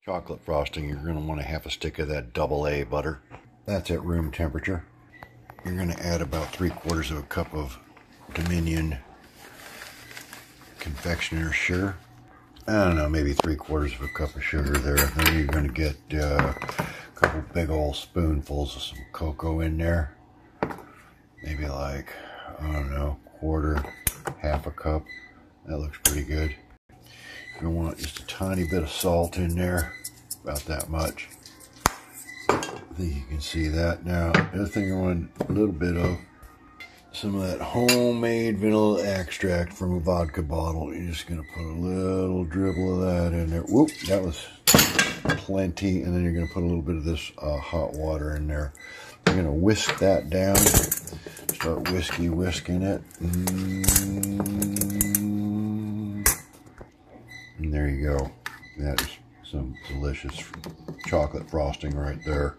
chocolate frosting, you're going to want a half a stick of that AA butter. That's at room temperature. You're going to add about 3/4 of a cup of Dominion confectioner's sugar. I don't know, maybe 3/4 of a cup of sugar there. Then you're going to get a couple big old spoonfuls of some cocoa in there. Maybe like, I don't know, half a cup. That looks pretty good. You're going to want just a tiny bit of salt in there, about that much. I think you can see that now. The other thing I want a little bit of, some of that homemade vanilla extract from a vodka bottle. You're just going to put a little dribble of that in there. Whoop, that was plenty. And then you're going to put a little bit of this hot water in there. You're going to whisk that down. Start whisking it. And there you go. That is some delicious chocolate frosting right there.